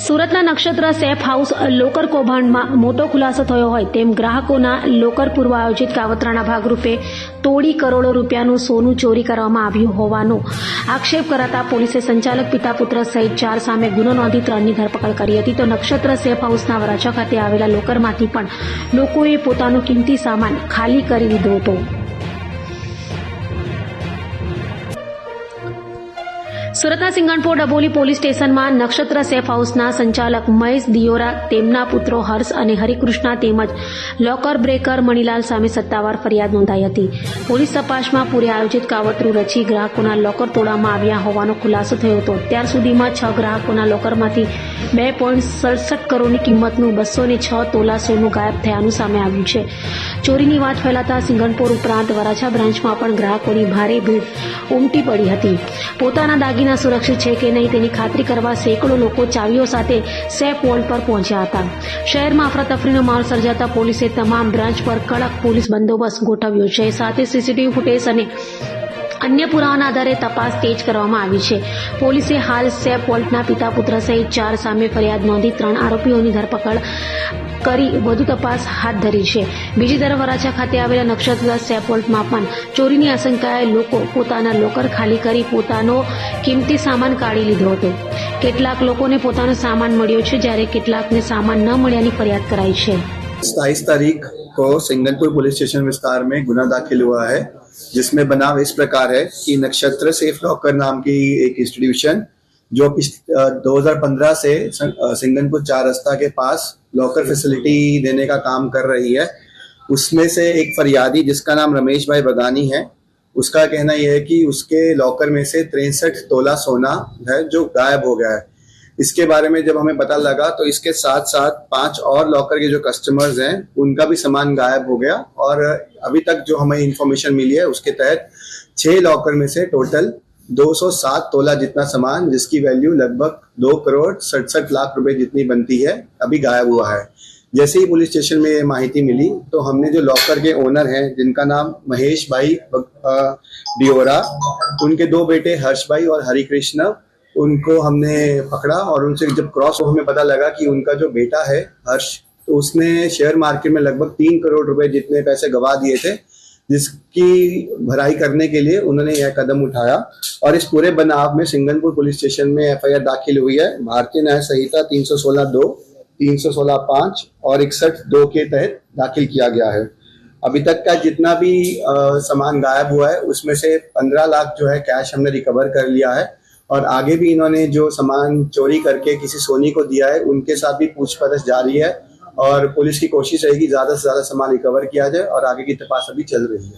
સુરતના નક્ષત્ર safe house locker કૌભાંડમાં મોટો ખુલાસો થયો હોય તેમ ગ્રાહકોના લોકર પૂર્વ આયોજિત કાવતરાના ભાગરૂપે તોડી કરોડો રૂપિયાનું સોનું ચોરી કરવામાં આવ્યું હોવાનો આક્ષેપ કરાતા પોલીસે સંચાલક પિતા પુત્ર સહિત 4 સામે ગુનો નોંધી 3ની ધરપકડ કરી હતી. તો નક્ષત્ર સેફ હાઉસના વરાછા ખાતે આવેલા લોકરમાંથી પણ લોકોએ પોતાનો કિંમતી સામાન ખાલી કરી લીધો હતો. સુરતના સિંગણપોર ડભોલી પોલીસ સ્ટેશનમાં નક્ષત્ર સેફ હાઉસના સંચાલક મહેશ દિયોરા, તેમના પુત્રો હર્ષ અને હરિકૃષ્ણા તેમજ લોકર બ્રેકર મણીલાલ સામે સત્તાવાર ફરિયાદ નોંધાઈ હતી. પોલીસ તપાસમાં પૂરે આયોજિત કાવતરું રચી ગ્રાહકોના લોકર તોડવામાં આવ્યા હોવાનો ખુલાસો થયો હતો. ત્યાર સુધીમાં 6 ગ્રાહકોના લોકરમાંથી 2.67 કરોડની કિંમતનું 206 તોલા સોનું ગાયબ થયાનું સામે આવ્યું છે. ચોરીની વાત ફેલાતા સિંગણપોર ઉપરાંત વરાછા બ્રાન્ચમાં પણ ગ્રાહકોની ભારે ભીડ ઉમટી પડી હતી. પોતાના દાગીના સુરક્ષિત છે કે નહીં તેની ખાતરી કરવા સેંકડો લોકો ચાવીઓ સાથે સેફ વોલ્ટ પર પહોંચ્યા હતા. શહેરમાં અફરાતફરીનો માહોલ સર્જાતા પોલીસે તમામ બ્રાન્ચ પર કડક પોલીસ બંદોબસ્ત ગોઠવ્યો છે. સાથે સીસીટીવી ફૂટેજ અને અન્ય પુરાવાના આધારે તપાસ તેજ કરવામાં આવી છે. પોલીસે હાલ સેફ વોલ્ટના પિતા પુત્ર સહિત 4 સામે ફરિયાદ નોંધી 3 આરોપીઓની ધરપકડ કરી વધુ તપાસ હાથ ધરી છે. બીજી તરફ વરાછા ખાતે આવેલા નક્ષત્ર સેફ વોલ્ટમાં પણ ચોરીની આશંકાએ લોકો પોતાના લોકર ખાલી કરી પોતાનો કિંમતી સામાન કાઢી લીધો હતો. કેટલાક લોકોને પોતાનો સામાન મળ્યો છે, જ્યારે કેટલાકને સામાન ન મળ્યાની ફરિયાદ કરાઈ છે. 27 तारीख को सिंगनपुर पुलिस स्टेशन विस्तार में गुना दाखिल हुआ है, जिसमें बनाव इस प्रकार है कि नक्षत्र सेफ लॉकर नाम की एक इंस्टीट्यूशन जो 2015 से सिंगनपुर 4 रास्ता के पास लॉकर फैसिलिटी देने का काम कर रही है. उसमें से एक फरियादी जिसका नाम रमेश भाई बगानी है, उसका कहना यह है कि उसके लॉकर में से 63 तोला सोना है जो गायब हो गया है. इसके बारे में जब हमें पता लगा तो इसके साथ साथ 5 और लॉकर के जो कस्टमर्स हैं उनका भी सामान गायब हो गया. और अभी तक जो हमें इंफॉर्मेशन मिली है उसके तहत 6 लॉकर में से टोटल 207 तोला जितना सामान, जिसकी वैल्यू लगभग 2 करोड़ 67 लाख रुपए जितनी बनती है, अभी गायब हुआ है. जैसे ही पुलिस स्टेशन में ये माहिती मिली तो हमने जो लॉकर के ओनर हैं जिनका नाम महेश भाई दियोरा, उनके 2 बेटे हर्ष भाई और हरिकृष्ण, उनको हमने पकड़ा. और उनसे जब क्रॉस हो हमें पता लगा कि उनका जो बेटा है हर्ष, तो उसने शेयर मार्केट में लगभग 3 करोड़ रुपए जितने पैसे गवा दिए थे, जिसकी भराई करने के लिए उन्होंने यह कदम उठाया. और इस पूरे बनाव में सिंगनपुर पुलिस स्टेशन में FIR दाखिल हुई है. भारतीय न्याय संहिता 316(2), 316(5) और 61(2) के तहत दाखिल किया गया है. अभी तक का जितना भी सामान गायब हुआ है उसमें से 15 लाख जो है कैश हमने रिकवर कर लिया है. और आगे भी इन्होंने जो सामान चोरी करके किसी सोनी को दिया है उनके साथ भी पूछपरछ जारी है. और पुलिस की कोशिश रहेगी ज़्यादा से ज़्यादा सामान रिकवर किया जाए और आगे की तपास अभी चल रही है.